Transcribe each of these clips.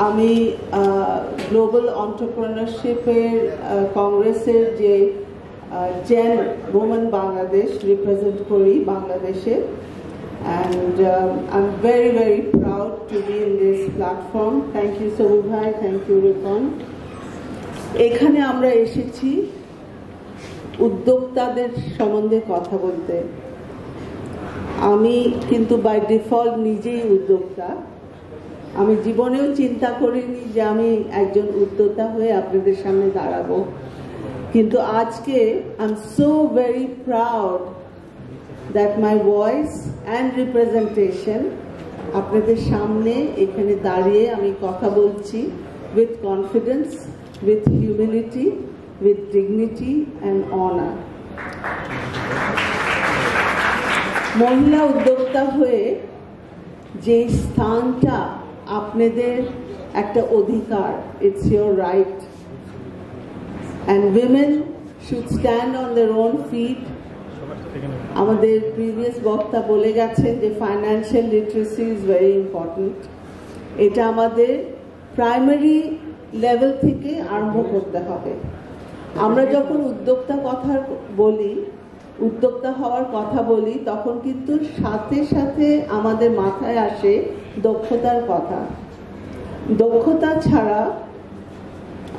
আমি গ্লোবাল এন্টারপ্রেনারশিপের কংগ্রেসের যে জেন ওমেন বাংলাদেশ রিপ্রেজেন্ট করি বাংলাদেশে, and I'm very, very proud to be in this platform. Thank you Sobhu bhai, thank you Ripon. এখানে আমরা এসেছি উদ্যোক্তাদের সম্বন্ধে কথা বলতে। আমি কিন্তু বাই ডিফল্ট নিজেই উদ্যোক্তা। আমি জীবনেও চিন্তা করিনি যে আমি একজন উদ্যোক্তা হয়ে আপনাদের সামনে দাঁড়াবো, কিন্তু আজকে I am so very proud that my voice and representation আপনাদের সামনে এখানে দাঁড়িয়ে আমি কথা বলছি with confidence, with humility, with dignity and honor. মহিলা উদ্যোক্তা হয়ে যে স্থানটা আপনাদের একটা অধিকার, it's your right, and women should stand on their own feet. আমাদের প্রিভিয়াস বক্তা বলে গেছেন যে financial literacy is very important. এটা আমাদের প্রাইমারি লেভেল থেকে আরম্ভ করতে হবে। আমরা যখন উদ্যোক্তা হওয়ার কথা বলি তখন কিন্তু সাথে সাথে আমাদের মাথায় আসে দক্ষতার কথা। দক্ষতা ছাড়া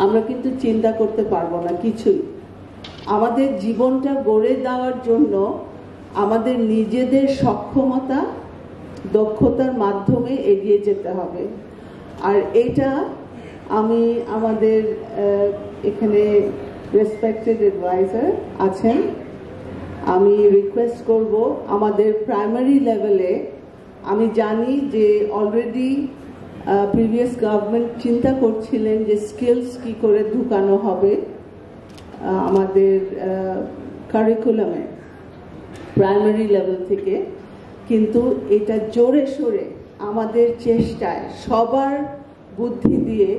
আমরা কিন্তু চিন্তা করতে পারবো না কিছুই। আমাদের জীবনটা গড়ে দেওয়ার জন্য আমাদের নিজেদের সক্ষমতা, দক্ষতার মাধ্যমে এগিয়ে যেতে হবে। আর এটা আমি আমাদের এখানে রেসপেক্টেড অ্যাডভাইজার আছেন, আমি রিকোয়েস্ট করব আমাদের প্রাইমারি লেভেলে, আমি জানি যে অলরেডি প্রিভিয়াস গভর্নমেন্ট চিন্তা করছিলেন যে স্কিলস কি করে ঢুকানো হবে আমাদের কারিকুলামে প্রাইমারি লেভেল থেকে, কিন্তু এটা জোরে সোরে আমাদের চেষ্টায় সবার বুদ্ধি দিয়ে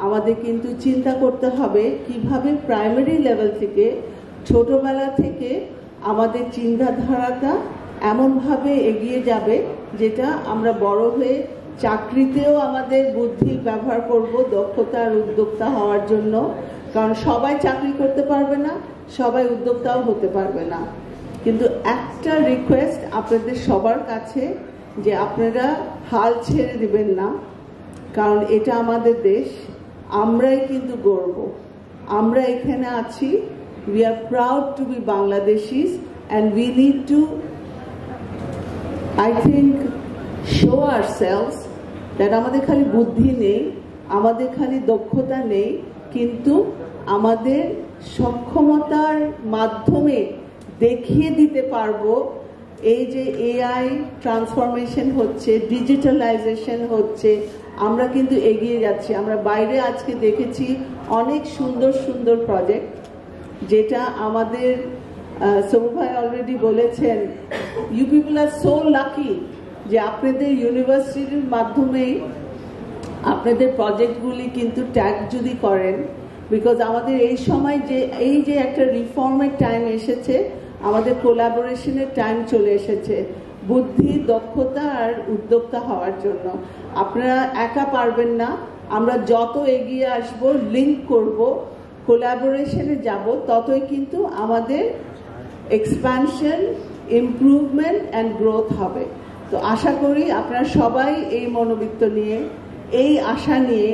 আমাদের কিন্তু চিন্তা করতে হবে কিভাবে প্রাইমারি লেভেল থেকে ছোটবেলা থেকে আমাদের চিন্তাধারাটা এমনভাবে এগিয়ে যাবে যেটা আমরা বড় হয়ে চাকরিতেও আমাদের বুদ্ধি ব্যবহার করব দক্ষতা আর উদ্যোক্তা হওয়ার জন্য। কারণ সবাই চাকরি করতে পারবে না, সবাই উদ্যোক্তাও হতে পারবে না। কিন্তু একটা রিকোয়েস্ট আপনাদের সবার কাছে যে আপনারা হাল ছেড়ে দিবেন না, কারণ এটা আমাদের দেশ, আমরাই কিন্তু গর্ব। আমরা এখানে আছি, we are proud to be Bangladeshis and we need to, I think, show ourselves that আমাদের খালি বুদ্ধি নেই, আমাদের খালি দক্ষতা নেই, কিন্তু আমাদের সক্ষমতার মাধ্যমে দেখিয়ে দিতে পারবো এই যে এআই ট্রান্সফরমেশন হচ্ছে, ডিজিটালাইজেশন হচ্ছে, আমরা কিন্তু এগিয়ে যাচ্ছি। আমরা বাইরে আজকে দেখেছি অনেক সুন্দর সুন্দর প্রজেক্ট, যেটা আমাদের সবু ভাই অলরেডি বলেছেন, you people are so lucky যে আপনাদের ইউনিভার্সিটির মাধ্যমেই আপনাদের প্রজেক্টগুলি কিন্তু ট্যাগ যদি করেন, বিকজ আমাদের এই সময় এই যে একটা রিফর্মের টাইম এসেছে, আমাদের কোলাবোরেশনের টাইম চলে এসেছে বুদ্ধি, দক্ষতা আর উদ্যোক্তা হওয়ার জন্য। আপনারা একা পারবেন না, আমরা যত এগিয়ে আসব, লিঙ্ক করব, কোলাবোরেশনে যাব, ততই কিন্তু আমাদের এক্সপ্যানশন, ইমপ্রুভমেন্ট অ্যান্ড গ্রোথ হবে। তো আশা করি আপনারা সবাই এই মনোবৃত্ত নিয়ে, এই আশা নিয়ে,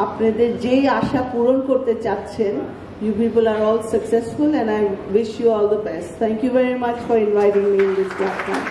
আপনাদের যেই আশা পূরণ করতে চাচ্ছেন, you people are all successful and I wish you all the best. Thank you very much for inviting me in this platform.